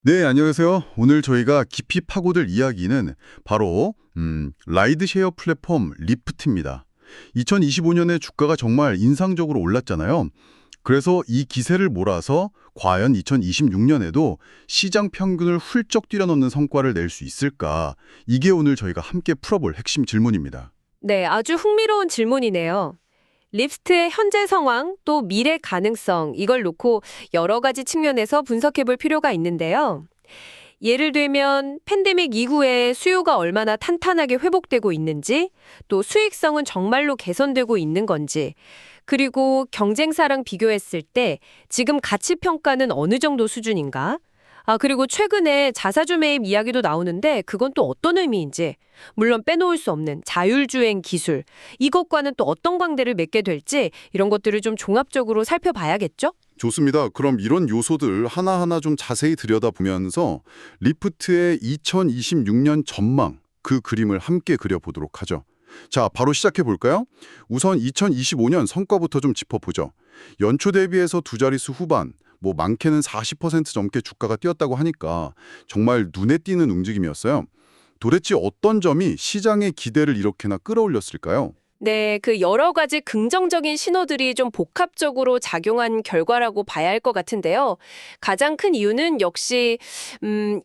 네, 안녕하세요. 오늘 저희가 깊이 파고들 이야기는 바로 라이드쉐어 플랫폼 리프트입니다. 2025년에 주가가 정말 인상적으로 올랐잖아요. 그래서 이 기세를 몰아서 과연 2026년에도 시장 평균을 훌쩍 뛰어넘는 성과를 낼 수 있을까? 이게 오늘 저희가 함께 풀어볼 핵심 질문입니다. 네, 아주 흥미로운 질문이네요. 립스트의 현재 상황, 또 미래 가능성, 이걸 놓고 여러 가지 측면에서 분석해 볼 필요가 있는데요. 예를 들면 팬데믹 이후에 수요가 얼마나 탄탄하게 회복되고 있는지, 또 수익성은 정말로 개선되고 있는 건지, 그리고 경쟁사랑 비교했을 때 지금 가치 평가는 어느 정도 수준인가? 그리고 최근에 자사주 매입 이야기도 나오는데 그건 또 어떤 의미인지, 물론 빼놓을 수 없는 자율주행 기술, 이것과는 또 어떤 관계를 맺게 될지 이런 것들을 좀 종합적으로 살펴봐야겠죠? 좋습니다. 그럼 이런 요소들 하나하나 좀 자세히 들여다보면서 리프트의 2026년 전망, 그 그림을 함께 그려보도록 하죠. 자, 바로 시작해 볼까요? 우선 2025년 성과부터 좀 짚어보죠. 연초 대비해서 두 자릿수 후반, 많게는 40% 넘게 주가가 뛰었다고 하니까 정말 눈에 띄는 움직임이었어요. 도대체 어떤 점이 시장의 기대를 이렇게나 끌어올렸을까요? 네, 그 여러 가지 긍정적인 신호들이 좀 복합적으로 작용한 결과라고 봐야 할 것 같은데요. 가장 큰 이유는 역시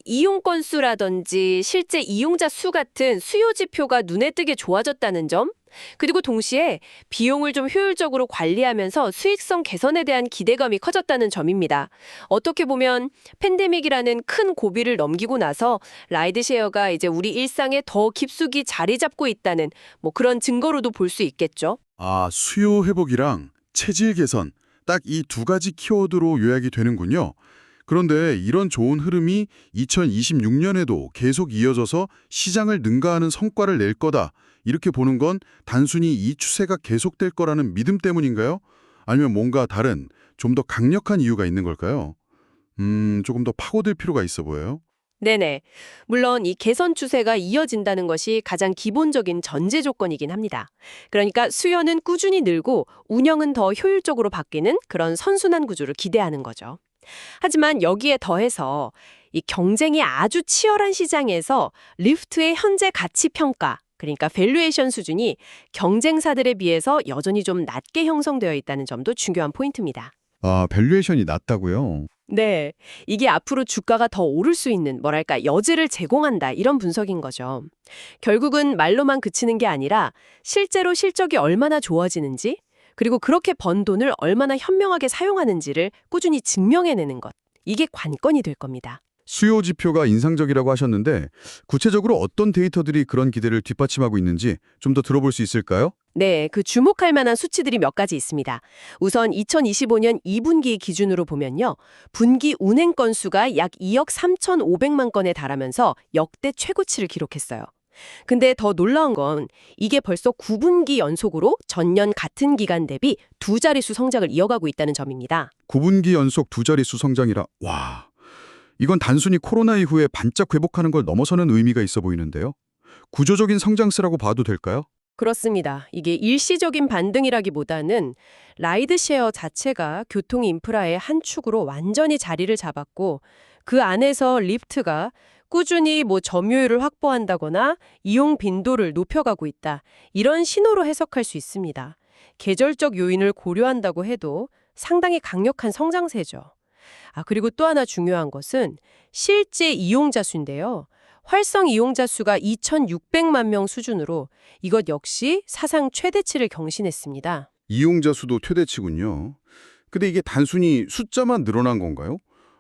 이용 건수라든지 실제 이용자 수 같은 수요 지표가 눈에 띄게 좋아졌다는 점, 그리고 동시에 비용을 좀 효율적으로 관리하면서 수익성 개선에 대한 기대감이 커졌다는 점입니다. 어떻게 보면 팬데믹이라는 큰 고비를 넘기고 나서 라이드쉐어가 이제 우리 일상에 더 깊숙이 자리 잡고 있다는 그런 증거로도 볼 수 있겠죠. 아, 수요 회복이랑 체질 개선, 딱 이 두 가지 키워드로 요약이 되는군요. 그런데 이런 좋은 흐름이 2026년에도 계속 이어져서 시장을 능가하는 성과를 낼 거다. 이렇게 보는 건 단순히 이 추세가 계속될 거라는 믿음 때문인가요? 아니면 뭔가 다른, 좀 더 강력한 이유가 있는 걸까요? 조금 더 파고들 필요가 있어 보여요. 네네. 물론 이 개선 추세가 이어진다는 것이 가장 기본적인 전제 조건이긴 합니다. 그러니까 수요는 꾸준히 늘고 운영은 더 효율적으로 바뀌는 그런 선순환 구조를 기대하는 거죠. 하지만 여기에 더해서 이 경쟁이 아주 치열한 시장에서 리프트의 현재 가치 평가, 그러니까 밸류에이션 수준이 경쟁사들에 비해서 여전히 좀 낮게 형성되어 있다는 점도 중요한 포인트입니다. 아, 밸류에이션이 낮다고요? 네, 이게 앞으로 주가가 더 오를 수 있는 뭐랄까 여지를 제공한다 이런 분석인 거죠. 결국은 말로만 그치는 게 아니라 실제로 실적이 얼마나 좋아지는지 그리고 그렇게 번 돈을 얼마나 현명하게 사용하는지를 꾸준히 증명해내는 것. 이게 관건이 될 겁니다. 수요 지표가 인상적이라고 하셨는데 구체적으로 어떤 데이터들이 그런 기대를 뒷받침하고 있는지 좀 더 들어볼 수 있을까요? 네, 그 주목할 만한 수치들이 몇 가지 있습니다. 우선 2025년 2분기 기준으로 보면요. 분기 운행 건수가 약 2억 3,500만 건에 달하면서 역대 최고치를 기록했어요. 근데 더 놀라운 건 이게 벌써 9분기 연속으로 전년 같은 기간 대비 두 자릿수 성장을 이어가고 있다는 점입니다. 9분기 연속 두 자릿수 성장이라 와, 이건 단순히 코로나 이후에 반짝 회복하는 걸 넘어서는 의미가 있어 보이는데요. 구조적인 성장세라고 봐도 될까요? 그렇습니다. 이게 일시적인 반등이라기보다는 라이드쉐어 자체가 교통 인프라의 한 축으로 완전히 자리를 잡았고 그 안에서 리프트가 꾸준히 점유율을 확보한다거나 이용 빈도를 높여가고 있다. 이런 신호로 해석할 수 있습니다. 계절적 요인을 고려한다고 해도 상당히 강력한 성장세죠. 그리고 또 하나 중요한 것은 실제 이용자 수인데요. 활성 이용자 수가 2,600만 명 수준으로 이것 역시 사상 최대치를 경신했습니다. 이용자 수도 최대치군요. 근데 이게 단순히 숫자만 늘어난 건가요?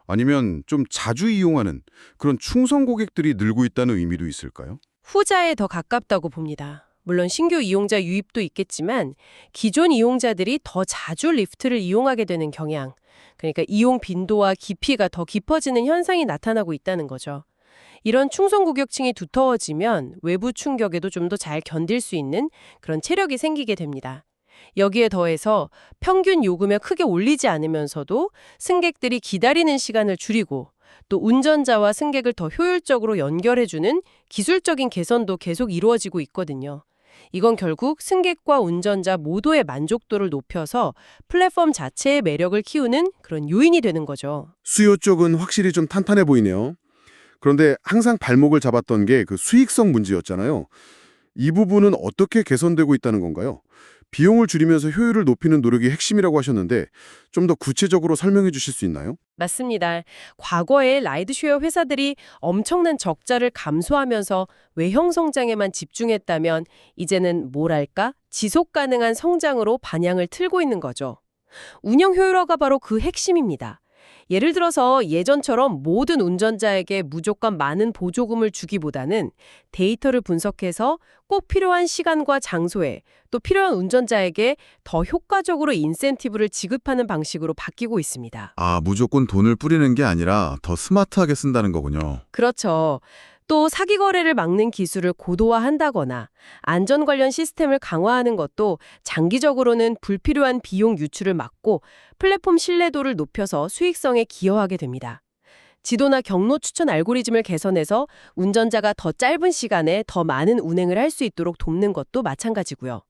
아니면 좀 자주 이용하는 그런 충성 고객들이 늘고 있다는 의미도 있을까요? 후자에 더 가깝다고 봅니다. 물론 신규 이용자 유입도 있겠지만 기존 이용자들이 더 자주 리프트를 이용하게 되는 경향, 그러니까 이용 빈도와 깊이가 더 깊어지는 현상이 나타나고 있다는 거죠. 이런 충성 고객층이 두터워지면 외부 충격에도 좀 더 잘 견딜 수 있는 그런 체력이 생기게 됩니다. 여기에 더해서 평균 요금을 크게 올리지 않으면서도 승객들이 기다리는 시간을 줄이고 또 운전자와 승객을 더 효율적으로 연결해주는 기술적인 개선도 계속 이루어지고 있거든요. 이건 결국 승객과 운전자 모두의 만족도를 높여서 플랫폼 자체의 매력을 키우는 그런 요인이 되는 거죠. 수요 쪽은 확실히 좀 탄탄해 보이네요. 그런데 항상 발목을 잡았던 게 그 수익성 문제였잖아요. 이 부분은 어떻게 개선되고 있다는 건가요? 비용을 줄이면서 효율을 높이는 노력이 핵심이라고 하셨는데 좀 더 구체적으로 설명해 주실 수 있나요? 맞습니다. 과거에 라이드쉐어 회사들이 엄청난 적자를 감수하면서 외형 성장에만 집중했다면 이제는 뭐랄까? 지속 가능한 성장으로 방향을 틀고 있는 거죠. 운영 효율화가 바로 그 핵심입니다. 예를 들어서 예전처럼 모든 운전자에게 무조건 많은 보조금을 주기보다는 데이터를 분석해서 꼭 필요한 시간과 장소에 또 필요한 운전자에게 더 효과적으로 인센티브를 지급하는 방식으로 바뀌고 있습니다. 아, 무조건 돈을 뿌리는 게 아니라 더 스마트하게 쓴다는 거군요. 그렇죠. 또 사기 거래를 막는 기술을 고도화한다거나 안전 관련 시스템을 강화하는 것도 장기적으로는 불필요한 비용 유출을 막고 플랫폼 신뢰도를 높여서 수익성에 기여하게 됩니다. 지도나 경로 추천 알고리즘을 개선해서 운전자가 더 짧은 시간에 더 많은 운행을 할 수 있도록 돕는 것도 마찬가지고요.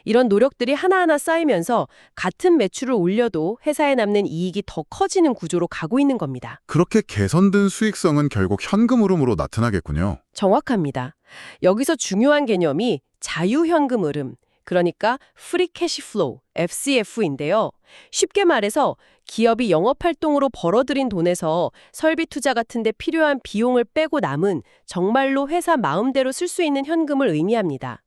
이런 노력들이 하나하나 쌓이면서 같은 매출을 올려도 회사에 남는 이익이 더 커지는 구조로 가고 있는 겁니다. 그렇게 개선된 수익성은 결국 현금 흐름으로 나타나겠군요. 정확합니다. 여기서 중요한 개념이 자유현금 흐름, 그러니까 프리 캐시 플로우, FCF인데요. 쉽게 말해서 기업이 영업활동으로 벌어들인 돈에서 설비 투자 같은 데 필요한 비용을 빼고 남은 정말로 회사 마음대로 쓸 수 있는 현금을 의미합니다.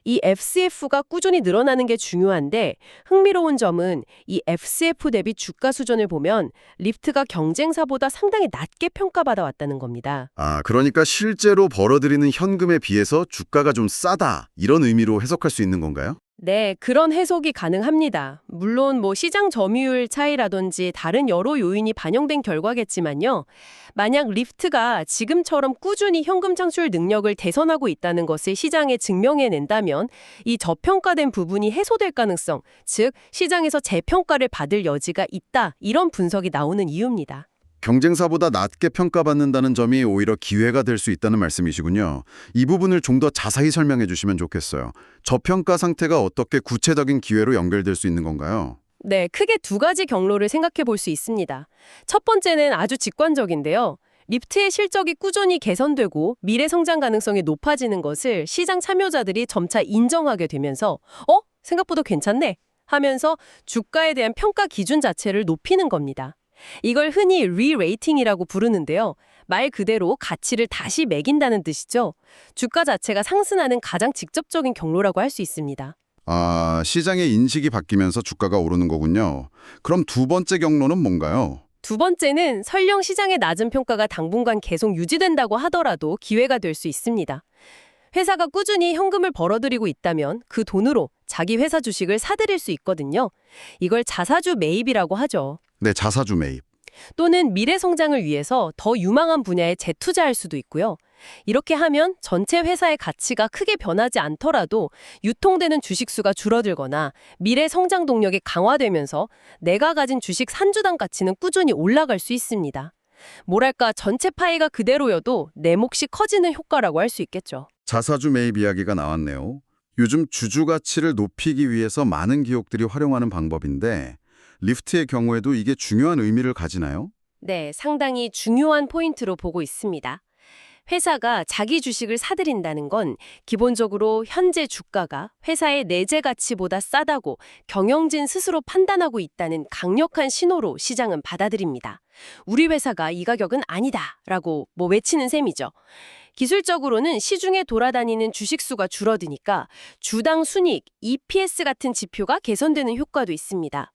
이 FCF가 꾸준히 늘어나는 게 중요한데 흥미로운 점은 이 FCF 대비 주가 수준을 보면 리프트가 경쟁사보다 상당히 낮게 평가받아 왔다는 겁니다. 아, 그러니까 실제로 벌어들이는 현금에 비해서 주가가 좀 싸다, 이런 의미로 해석할 수 있는 건가요? 네, 그런 해석이 가능합니다. 물론 시장 점유율 차이라든지 다른 여러 요인이 반영된 결과겠지만요. 만약 리프트가 지금처럼 꾸준히 현금 창출 능력을 개선하고 있다는 것을 시장에 증명해낸다면 이 저평가된 부분이 해소될 가능성, 즉 시장에서 재평가를 받을 여지가 있다, 이런 분석이 나오는 이유입니다. 경쟁사보다 낮게 평가받는다는 점이 오히려 기회가 될 수 있다는 말씀이시군요. 이 부분을 좀 더 자세히 설명해 주시면 좋겠어요. 저평가 상태가 어떻게 구체적인 기회로 연결될 수 있는 건가요? 네, 크게 두 가지 경로를 생각해 볼 수 있습니다. 첫 번째는 아주 직관적인데요. 리프트의 실적이 꾸준히 개선되고 미래 성장 가능성이 높아지는 것을 시장 참여자들이 점차 인정하게 되면서 생각보다 괜찮네 하면서 주가에 대한 평가 기준 자체를 높이는 겁니다. 이걸 흔히 리레이팅이라고 부르는데요. 말 그대로 가치를 다시 매긴다는 뜻이죠. 주가 자체가 상승하는 가장 직접적인 경로라고 할 수 있습니다. 아, 시장의 인식이 바뀌면서 주가가 오르는 거군요. 그럼 두 번째 경로는 뭔가요? 두 번째는 설령 시장의 낮은 평가가 당분간 계속 유지된다고 하더라도 기회가 될 수 있습니다. 회사가 꾸준히 현금을 벌어들이고 있다면 그 돈으로 자기 회사 주식을 사들일 수 있거든요. 이걸 자사주 매입이라고 하죠. 네, 자사주 매입. 또는 미래 성장을 위해서 더 유망한 분야에 재투자할 수도 있고요. 이렇게 하면 전체 회사의 가치가 크게 변하지 않더라도 유통되는 주식 수가 줄어들거나 미래 성장 동력이 강화되면서 내가 가진 주식 산주당 가치는 꾸준히 올라갈 수 있습니다. 뭐랄까 전체 파이가 그대로여도 내 몫이 커지는 효과라고 할 수 있겠죠. 자사주 매입 이야기가 나왔네요. 요즘 주주 가치를 높이기 위해서 많은 기업들이 활용하는 방법인데 리프트의 경우에도 이게 중요한 의미를 가지나요? 네, 상당히 중요한 포인트로 보고 있습니다. 회사가 자기 주식을 사들인다는 건 기본적으로 현재 주가가 회사의 내재 가치보다 싸다고 경영진 스스로 판단하고 있다는 강력한 신호로 시장은 받아들입니다. 우리 회사가 이 가격은 아니다라고 외치는 셈이죠. 기술적으로는 시중에 돌아다니는 주식수가 줄어드니까 주당 순이익, EPS 같은 지표가 개선되는 효과도 있습니다.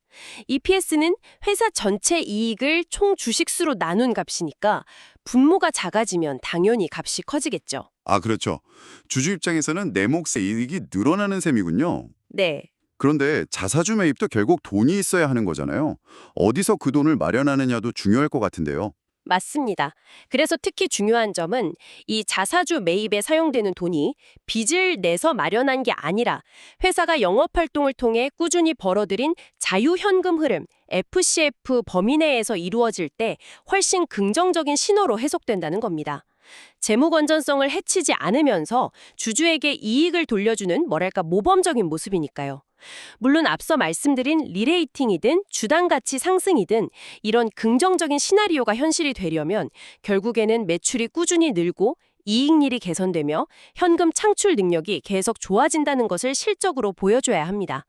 EPS는 회사 전체 이익을 총 주식수로 나눈 값이니까 분모가 작아지면 당연히 값이 커지겠죠. 아, 그렇죠. 주주 입장에서는 내 몫의 이익이 늘어나는 셈이군요. 네. 그런데 자사주 매입도 결국 돈이 있어야 하는 거잖아요. 어디서 그 돈을 마련하느냐도 중요할 것 같은데요. 맞습니다. 그래서 특히 중요한 점은 이 자사주 매입에 사용되는 돈이 빚을 내서 마련한 게 아니라 회사가 영업활동을 통해 꾸준히 벌어들인 자유현금 흐름, FCF 범위 내에서 이루어질 때 훨씬 긍정적인 신호로 해석된다는 겁니다. 재무 건전성을 해치지 않으면서 주주에게 이익을 돌려주는 뭐랄까 모범적인 모습이니까요. 물론 앞서 말씀드린 리레이팅이든 주당 가치 상승이든 이런 긍정적인 시나리오가 현실이 되려면 결국에는 매출이 꾸준히 늘고 이익률이 개선되며 현금 창출 능력이 계속 좋아진다는 것을 실적으로 보여줘야 합니다.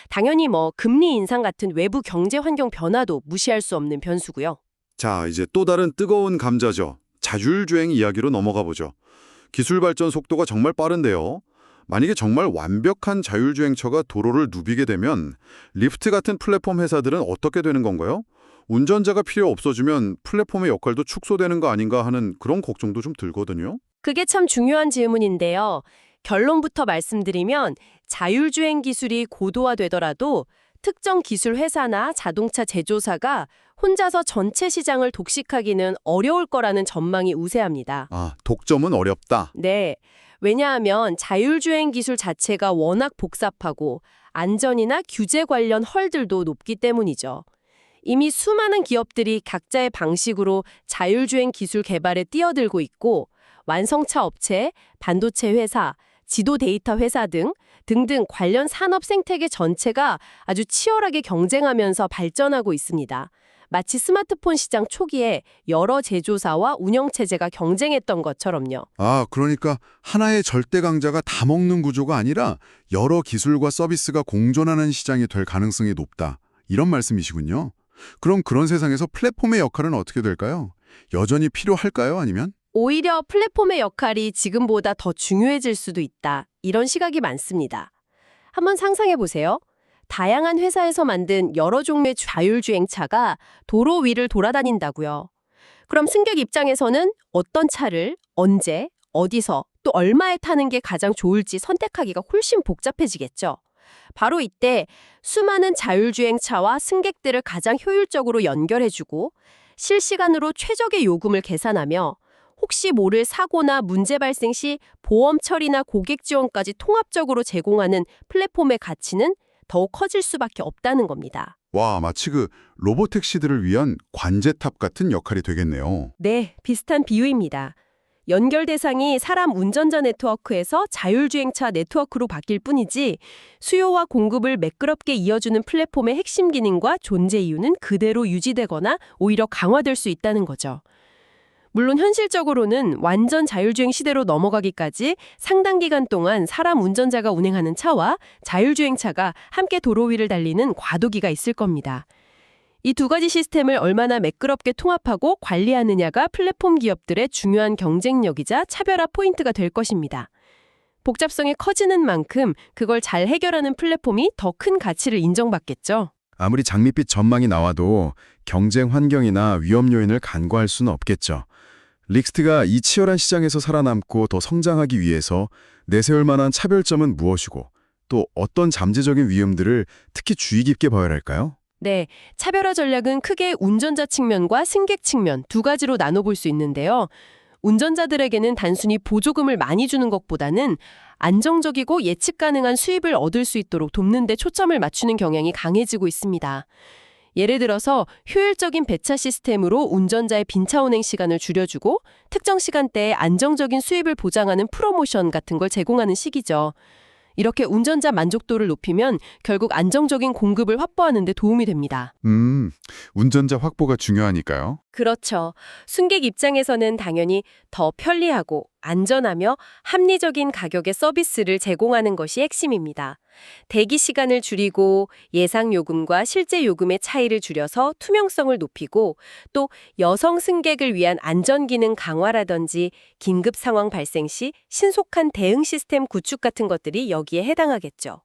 당연히 금리 인상 같은 외부 경제 환경 변화도 무시할 수 없는 변수고요. 자, 이제 또 다른 뜨거운 감자죠. 자율주행 이야기로 넘어가 보죠. 기술 발전 속도가 정말 빠른데요. 만약에 정말 완벽한 자율주행차가 도로를 누비게 되면 리프트 같은 플랫폼 회사들은 어떻게 되는 건가요? 운전자가 필요 없어지면 플랫폼의 역할도 축소되는 거 아닌가 하는 그런 걱정도 좀 들거든요. 그게 참 중요한 질문인데요. 결론부터 말씀드리면 자율주행 기술이 고도화되더라도 특정 기술 회사나 자동차 제조사가 혼자서 전체 시장을 독식하기는 어려울 거라는 전망이 우세합니다. 아, 독점은 어렵다. 네. 왜냐하면 자율주행 기술 자체가 워낙 복잡하고 안전이나 규제 관련 헐들도 높기 때문이죠. 이미 수많은 기업들이 각자의 방식으로 자율주행 기술 개발에 뛰어들고 있고 완성차 업체, 반도체 회사, 지도 데이터 회사 등등 관련 산업 생태계 전체가 아주 치열하게 경쟁하면서 발전하고 있습니다. 마치 스마트폰 시장 초기에 여러 제조사와 운영체제가 경쟁했던 것처럼요. 아, 그러니까 하나의 절대 강자가 다 먹는 구조가 아니라 여러 기술과 서비스가 공존하는 시장이 될 가능성이 높다. 이런 말씀이시군요. 그럼 그런 세상에서 플랫폼의 역할은 어떻게 될까요? 여전히 필요할까요? 아니면? 오히려 플랫폼의 역할이 지금보다 더 중요해질 수도 있다. 이런 시각이 많습니다. 한번 상상해 보세요. 다양한 회사에서 만든 여러 종류의 자율주행차가 도로 위를 돌아다닌다고요. 그럼 승객 입장에서는 어떤 차를 언제, 어디서, 또 얼마에 타는 게 가장 좋을지 선택하기가 훨씬 복잡해지겠죠. 바로 이때 수많은 자율주행차와 승객들을 가장 효율적으로 연결해주고 실시간으로 최적의 요금을 계산하며 혹시 모를 사고나 문제 발생 시 보험 처리나 고객 지원까지 통합적으로 제공하는 플랫폼의 가치는 더욱 커질 수밖에 없다는 겁니다. 와, 마치 그 로보택시들을 위한 관제탑 같은 역할이 되겠네요. 네, 비슷한 비유입니다. 연결 대상이 사람 운전자 네트워크에서 자율주행차 네트워크로 바뀔 뿐이지 수요와 공급을 매끄럽게 이어주는 플랫폼의 핵심 기능과 존재 이유는 그대로 유지되거나 오히려 강화될 수 있다는 거죠. 물론 현실적으로는 완전 자율주행 시대로 넘어가기까지 상당 기간 동안 사람 운전자가 운행하는 차와 자율주행차가 함께 도로 위를 달리는 과도기가 있을 겁니다. 이 두 가지 시스템을 얼마나 매끄럽게 통합하고 관리하느냐가 플랫폼 기업들의 중요한 경쟁력이자 차별화 포인트가 될 것입니다. 복잡성이 커지는 만큼 그걸 잘 해결하는 플랫폼이 더 큰 가치를 인정받겠죠. 아무리 장밋빛 전망이 나와도 경쟁 환경이나 위험 요인을 간과할 수는 없겠죠. 릭스트가 이 치열한 시장에서 살아남고 더 성장하기 위해서 내세울 만한 차별점은 무엇이고 또 어떤 잠재적인 위험들을 특히 주의 깊게 봐야 할까요? 네, 차별화 전략은 크게 운전자 측면과 승객 측면 두 가지로 나눠볼 수 있는데요. 운전자들에게는 단순히 보조금을 많이 주는 것보다는 안정적이고 예측 가능한 수입을 얻을 수 있도록 돕는 데 초점을 맞추는 경향이 강해지고 있습니다. 예를 들어서 효율적인 배차 시스템으로 운전자의 빈차 운행 시간을 줄여주고 특정 시간대에 안정적인 수입을 보장하는 프로모션 같은 걸 제공하는 식이죠. 이렇게 운전자 만족도를 높이면 결국 안정적인 공급을 확보하는 데 도움이 됩니다. 운전자 확보가 중요하니까요. 그렇죠. 승객 입장에서는 당연히 더 편리하고 안전하며 합리적인 가격의 서비스를 제공하는 것이 핵심입니다. 대기 시간을 줄이고 예상 요금과 실제 요금의 차이를 줄여서 투명성을 높이고 또 여성 승객을 위한 안전 기능 강화라든지 긴급 상황 발생 시 신속한 대응 시스템 구축 같은 것들이 여기에 해당하겠죠.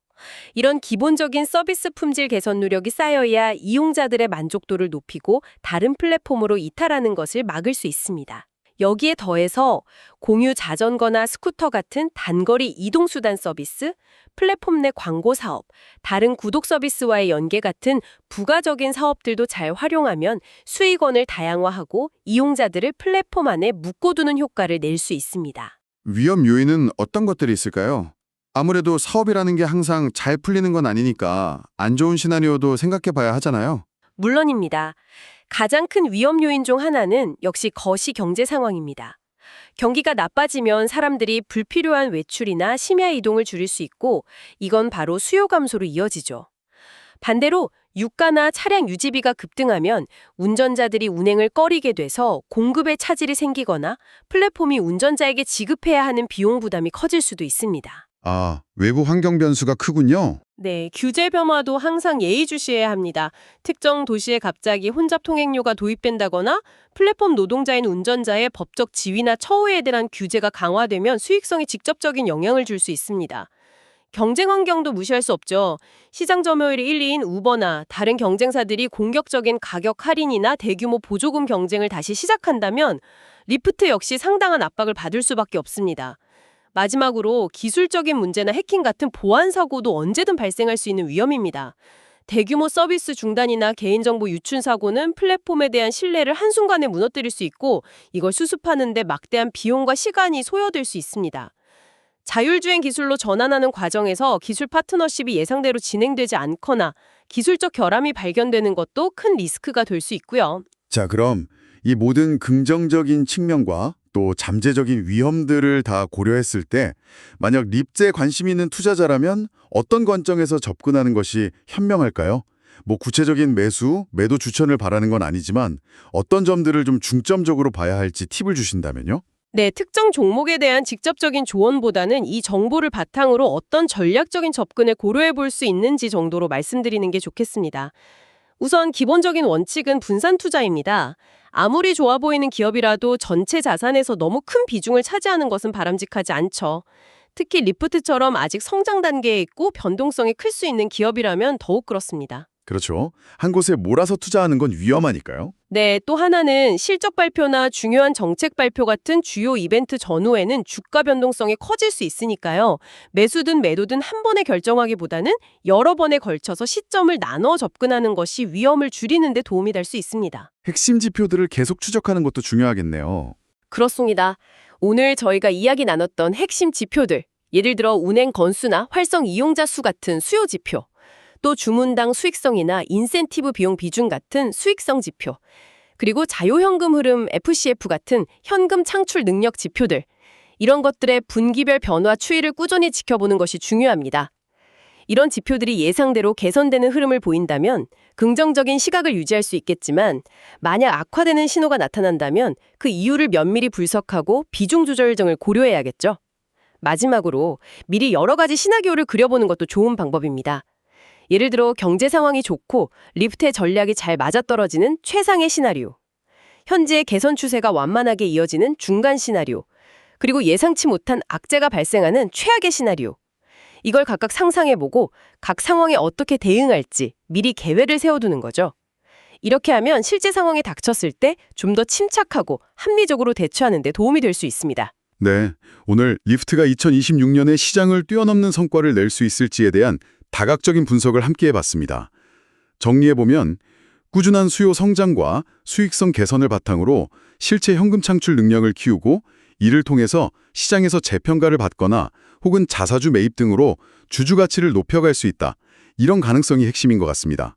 이런 기본적인 서비스 품질 개선 노력이 쌓여야 이용자들의 만족도를 높이고 다른 플랫폼으로 이탈하는 것을 막을 수 있습니다. 여기에 더해서 공유 자전거나 스쿠터 같은 단거리 이동수단 서비스, 플랫폼 내 광고 사업, 다른 구독 서비스와의 연계 같은 부가적인 사업들도 잘 활용하면 수익원을 다양화하고 이용자들을 플랫폼 안에 묶어두는 효과를 낼 수 있습니다. 위험 요인은 어떤 것들이 있을까요? 아무래도 사업이라는 게 항상 잘 풀리는 건 아니니까 안 좋은 시나리오도 생각해 봐야 하잖아요. 물론입니다. 가장 큰 위험 요인 중 하나는 역시 거시 경제 상황입니다. 경기가 나빠지면 사람들이 불필요한 외출이나 심야 이동을 줄일 수 있고 이건 바로 수요 감소로 이어지죠. 반대로 유가나 차량 유지비가 급등하면 운전자들이 운행을 꺼리게 돼서 공급에 차질이 생기거나 플랫폼이 운전자에게 지급해야 하는 비용 부담이 커질 수도 있습니다. 아, 외부 환경 변수가 크군요. 네, 규제 변화도 항상 예의주시해야 합니다. 특정 도시에 갑자기 혼잡 통행료가 도입된다거나 플랫폼 노동자인 운전자의 법적 지위나 처우에 대한 규제가 강화되면 수익성에 직접적인 영향을 줄 수 있습니다. 경쟁 환경도 무시할 수 없죠. 시장 점유율이 1위인 우버나 다른 경쟁사들이 공격적인 가격 할인이나 대규모 보조금 경쟁을 다시 시작한다면 리프트 역시 상당한 압박을 받을 수밖에 없습니다. 마지막으로 기술적인 문제나 해킹 같은 보안 사고도 언제든 발생할 수 있는 위험입니다. 대규모 서비스 중단이나 개인정보 유출 사고는 플랫폼에 대한 신뢰를 한순간에 무너뜨릴 수 있고 이걸 수습하는 데 막대한 비용과 시간이 소요될 수 있습니다. 자율주행 기술로 전환하는 과정에서 기술 파트너십이 예상대로 진행되지 않거나 기술적 결함이 발견되는 것도 큰 리스크가 될 수 있고요. 자, 그럼 이 모든 긍정적인 측면과 또 잠재적인 위험들을 다 고려했을 때 만약 립스에 관심이 있는 투자자라면 어떤 관점에서 접근하는 것이 현명할까요? 뭐 구체적인 매도 추천을 바라는 건 아니지만 어떤 점들을 좀 중점적으로 봐야 할지 팁을 주신다면요? 네, 특정 종목에 대한 직접적인 조언보다는 이 정보를 바탕으로 어떤 전략적인 접근을 고려해 볼 수 있는지 정도로 말씀드리는 게 좋겠습니다. 우선 기본적인 원칙은 분산 투자입니다. 아무리 좋아 보이는 기업이라도 전체 자산에서 너무 큰 비중을 차지하는 것은 바람직하지 않죠. 특히 리프트처럼 아직 성장 단계에 있고 변동성이 클 수 있는 기업이라면 더욱 그렇습니다. 그렇죠. 한 곳에 몰아서 투자하는 건 위험하니까요. 네, 또 하나는 실적 발표나 중요한 정책 발표 같은 주요 이벤트 전후에는 주가 변동성이 커질 수 있으니까요. 매수든 매도든 한 번에 결정하기보다는 여러 번에 걸쳐서 시점을 나눠 접근하는 것이 위험을 줄이는 데 도움이 될 수 있습니다. 핵심 지표들을 계속 추적하는 것도 중요하겠네요. 그렇습니다. 오늘 저희가 이야기 나눴던 핵심 지표들, 예를 들어 운행 건수나 활성 이용자 수 같은 수요 지표, 또 주문당 수익성이나 인센티브 비용 비중 같은 수익성 지표, 그리고 자유현금 흐름 FCF 같은 현금 창출 능력 지표들, 이런 것들의 분기별 변화 추이를 꾸준히 지켜보는 것이 중요합니다. 이런 지표들이 예상대로 개선되는 흐름을 보인다면 긍정적인 시각을 유지할 수 있겠지만 만약 악화되는 신호가 나타난다면 그 이유를 면밀히 분석하고 비중 조절 등을 고려해야겠죠. 마지막으로 미리 여러 가지 시나리오를 그려보는 것도 좋은 방법입니다. 예를 들어 경제 상황이 좋고 리프트의 전략이 잘 맞아떨어지는 최상의 시나리오, 현재의 개선 추세가 완만하게 이어지는 중간 시나리오, 그리고 예상치 못한 악재가 발생하는 최악의 시나리오. 이걸 각각 상상해보고 각 상황에 어떻게 대응할지 미리 계획을 세워두는 거죠. 이렇게 하면 실제 상황에 닥쳤을 때 좀 더 침착하고 합리적으로 대처하는 데 도움이 될 수 있습니다. 네, 오늘 리프트가 2026년에 시장을 뛰어넘는 성과를 낼 수 있을지에 대한 다각적인 분석을 함께 해봤습니다. 정리해보면 꾸준한 수요 성장과 수익성 개선을 바탕으로 실제 현금 창출 능력을 키우고 이를 통해서 시장에서 재평가를 받거나 혹은 자사주 매입 등으로 주주 가치를 높여갈 수 있다. 이런 가능성이 핵심인 것 같습니다.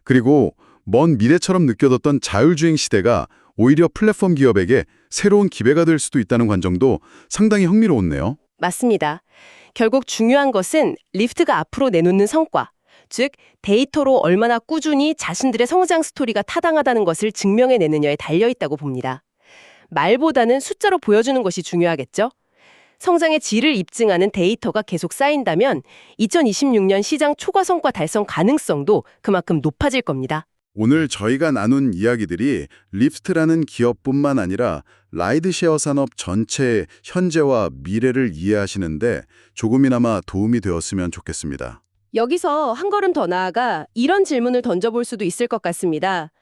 그리고 먼 미래처럼 느껴졌던 자율주행 시대가 오히려 플랫폼 기업에게 새로운 기회가 될 수도 있다는 관점도 상당히 흥미로웠네요. 맞습니다. 결국 중요한 것은 리프트가 앞으로 내놓는 성과, 즉 데이터로 얼마나 꾸준히 자신들의 성장 스토리가 타당하다는 것을 증명해내느냐에 달려있다고 봅니다. 말보다는 숫자로 보여주는 것이 중요하겠죠? 성장의 질을 입증하는 데이터가 계속 쌓인다면 2026년 시장 초과 성과 달성 가능성도 그만큼 높아질 겁니다. 오늘 저희가 나눈 이야기들이 리프트라는 기업뿐만 아니라 라이드쉐어 산업 전체의 현재와 미래를 이해하시는데 조금이나마 도움이 되었으면 좋겠습니다. 여기서 한 걸음 더 나아가 이런 질문을 던져볼 수도 있을 것 같습니다.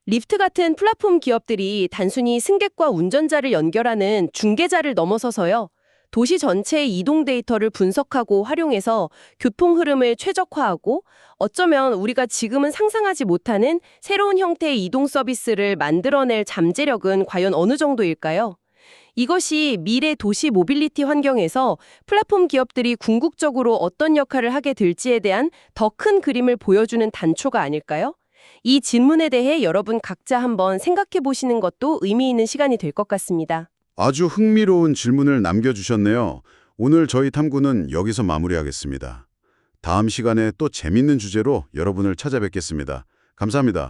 리프트 같은 플랫폼 기업들이 단순히 승객과 운전자를 연결하는 중개자를 넘어서서요. 도시 전체의 이동 데이터를 분석하고 활용해서 교통 흐름을 최적화하고 어쩌면 우리가 지금은 상상하지 못하는 새로운 형태의 이동 서비스를 만들어낼 잠재력은 과연 어느 정도일까요? 이것이 미래 도시 모빌리티 환경에서 플랫폼 기업들이 궁극적으로 어떤 역할을 하게 될지에 대한 더 큰 그림을 보여주는 단초가 아닐까요? 이 질문에 대해 여러분 각자 한번 생각해 보시는 것도 의미 있는 시간이 될 것 같습니다. 아주 흥미로운 질문을 남겨주셨네요. 오늘 저희 탐구는 여기서 마무리하겠습니다. 다음 시간에 또 재밌는 주제로 여러분을 찾아뵙겠습니다. 감사합니다.